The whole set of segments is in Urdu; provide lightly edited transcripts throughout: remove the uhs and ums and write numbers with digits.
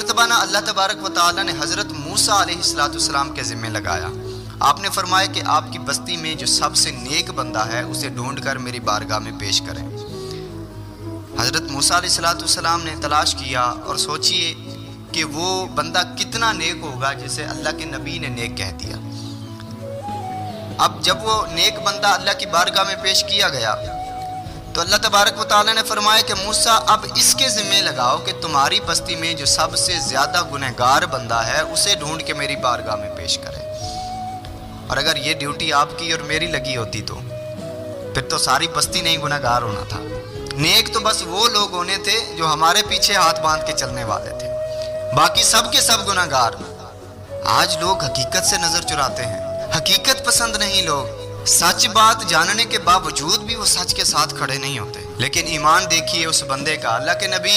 مرتبہ نا اللہ تبارک و تعالیٰ نے حضرت موسیٰ علیہ السلام کے ذمہ لگایا. آپ نے فرمایا کہ آپ کی بستی میں جو سب سے نیک بندہ ہے اسے ڈھونڈ کر میری بارگاہ میں پیش کریں. حضرت موسیٰ علیہ السلام نے تلاش کیا اور سوچئے کہ وہ بندہ کتنا نیک ہوگا جسے اللہ کے نبی نے نیک کہہ دیا. اب جب وہ نیک بندہ اللہ کی بارگاہ میں پیش کیا گیا تو اللہ تبارک و تعالیٰ نے فرمایا کہ موسیٰ اب اس کے ذمہ لگاؤ کہ تمہاری بستی میں جو سب سے زیادہ گنہگار بندہ ہے اسے ڈھونڈ کے میری بارگاہ میں پیش کرے. اور اگر یہ ڈیوٹی آپ کی اور میری لگی ہوتی تو پھر تو ساری بستی نہیں گنہگار ہونا تھا. نیک تو بس وہ لوگ ہونے تھے جو ہمارے پیچھے ہاتھ باندھ کے چلنے والے تھے، باقی سب کے سب گنہگار. آج لوگ حقیقت سے نظر چراتے ہیں، حقیقت پسند نہیں. لوگ سچ بات جاننے کے باوجود بھی وہ سچ کے ساتھ کھڑے نہیں ہوتے. لیکن ایمان دیکھیے اس بندے کا. اللہ کے نبی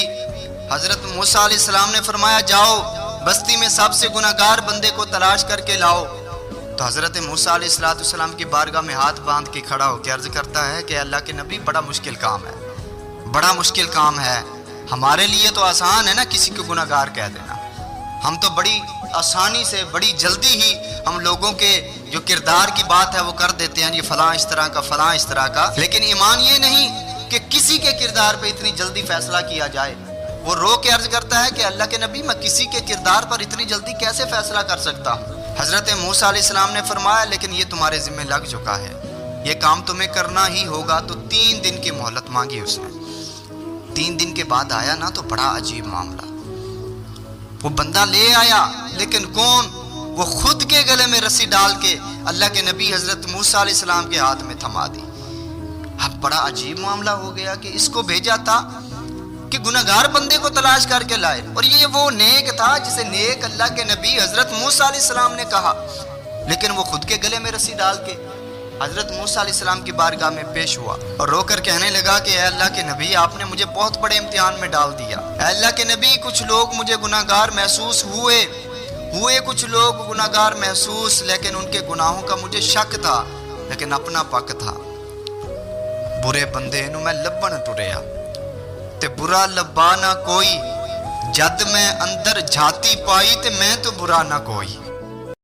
حضرت موسیٰ علیہ السلام نے فرمایا جاؤ بستی میں سب سے گنہگار بندے کو تلاش کر کے لاؤ. تو حضرت موسیٰ علیہ السلام کی بارگاہ میں ہاتھ باندھ کے کھڑا ہو کے عرض کرتا ہے کہ اللہ کے نبی بڑا مشکل کام ہے، بڑا مشکل کام ہے. ہمارے لیے تو آسان ہے نا کسی کو گنہگار کہہ دینا. ہم تو بڑی آسانی سے بڑی جلدی ہی ہم لوگوں کے جو کردار کی بات ہے وہ کر دیتے ہیں، یہ فلاں اس طرح کا فلاں اس طرح کا. لیکن ایمان یہ نہیں کہ کسی کے کردار پہ اتنی جلدی فیصلہ کیا جائے. وہ رو کے عرض کرتا ہے کہ اللہ کے نبی میں کسی کے کردار پر اتنی جلدی کیسے فیصلہ کر سکتا ہوں. حضرت موسیٰ علیہ السلام نے فرمایا لیکن یہ تمہارے ذمہ لگ چکا ہے، یہ کام تمہیں کرنا ہی ہوگا. تو 3 دن کی مہلت مانگی اس نے. 3 دن کے بعد آیا نا تو بڑا عجیب معاملہ. وہ بندہ لے آیا لیکن کون؟ وہ خود کے گلے میں رسی ڈال کے اللہ کے نبی حضرت موسیٰ علیہ السلام کے ہاتھ میں تھما دی. اب بڑا عجیب معاملہ ہو گیا کہ اس کو بھیجا تھا کہ گنہگار بندے کو تلاش کر کے لائے، اور یہ وہ نیک تھا جسے نیک اللہ کے نبی حضرت موسیٰ علیہ السلام نے کہا. لیکن وہ خود کے گلے میں رسی ڈال کے حضرت موسیٰ علیہ السلام کی بارگاہ میں پیش ہوا اور رو کر کہنے لگا کہ اے اللہ کے نبی آپ نے مجھے بہت بڑے امتحان میں ڈال دیا. اے اللہ کے نبی کچھ لوگ مجھے گناہگار محسوس ہوئے کچھ لوگ گناہگار محسوس، لیکن ان کے گناہوں کا مجھے شک تھا، لیکن اپنا پک تھا. برے بندے نو میں لبن ٹریا تے برا لبا نہ کوئی، جد میں اندر جھاتی پائی تے میں تو برا نہ کوئی.